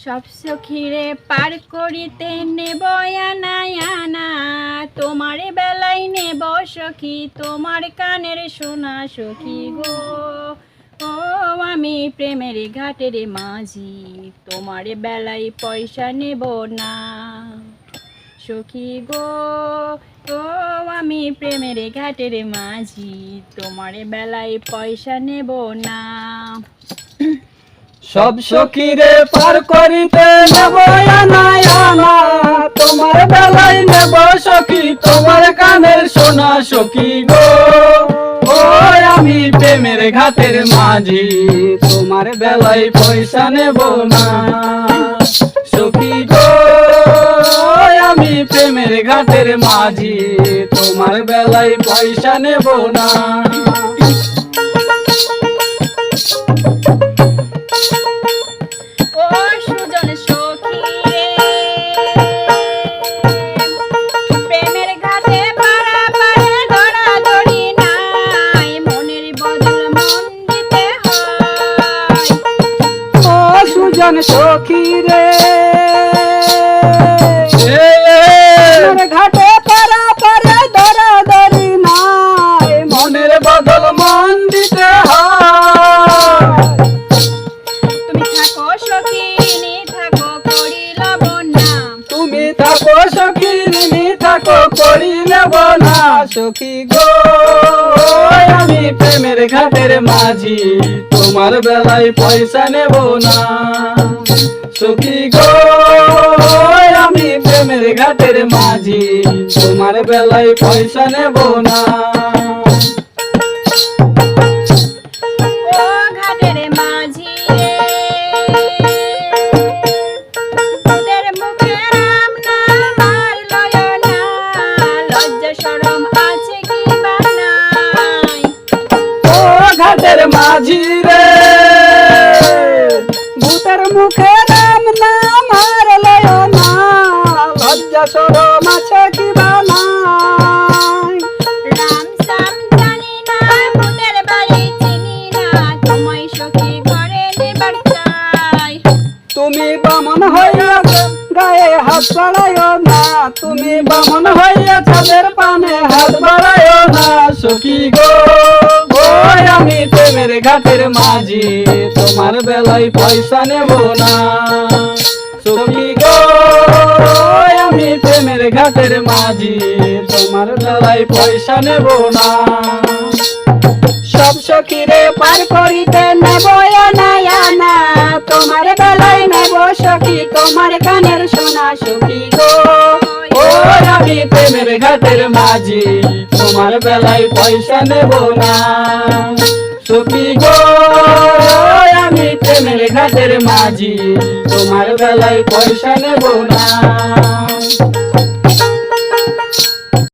সব সখীরে পার করিতে নেব আনা আনা, তোমার বেলায় নেব সখী তোমার কানের সোনা সখী গো। ও আমি প্রেমের ঘাটের মাঝি, তোমার বেলায় পয়সা নেব না সখী গো। ও আমি প্রেমের ঘাটের মাঝি, তোমার বেলায় পয়সা নেব না। সব সখীরে পার করিতে নেব আনা আনা, তোমার বেলায় নেব সখী তোমার কানের সোনা সখী গো। ও আমি প্রেমের ঘাটের মাঝি, তোমার বেলায় পয়সা নেব না সখী গো। আমি প্রেমের ঘাটের মাঝি, তোমার বেলায় পয়সা নেব না। সখী রে ঘাটে পারা পারে ধরা ধরি নাই, মনের বদল মন দিতে হয়। তুমি থাকো সখী নি থাকো করি লব না, তুমি থাকো সখী নি থাকো করি নেব না সখী গো। আমি প্রেমের ঘাটের মাঝি, তোমার বেলায় পয়সা নেব না সখী গো। আমি প্রেমের ঘাটের মাঝি, তোমার বেলায় পয়সা নেব না। ও ঘাটের মাঝি রে, তোদের মুখে রাম নাম আর লয় না, লজ্জা শরম আছে কি বা নাই। ও ঘাটের মাঝি রে, ভূতের মুখে রাম নাম আর লয় না, লজ্জা শরম আছে কি বা নাই। রাম সাম জানি না, ভূতের বাড়ি চিনি না, তোমায় সখী ঘরে নেবার চাই। তুমি বামন হইয়া গায়ে হাত বাড়াইও না, তুমি বামন হইয়া চাঁদের পানে হাত বাড়াইও না সখী গো। আমি প্রেমের ঘাটের মাঝি, তোমার বেলায় পয়সা নেব না সখী গো। আমি প্রেমের ঘাটের মাঝি, তোমার বেলায় পয়সা নেব না। সব সখীরে পার করিতে নেব আনা আনা, তোমার বেলায় নেব সখী তোমার কানের সোনা সখী গো। ও আমি প্রেমের ঘাটের মাঝি, তোমার বেলায় পয়সা নেব না সখী গো। আমি প্রেমের ঘাটের মাঝি, তোমার বেলায় পয়সা নেব না।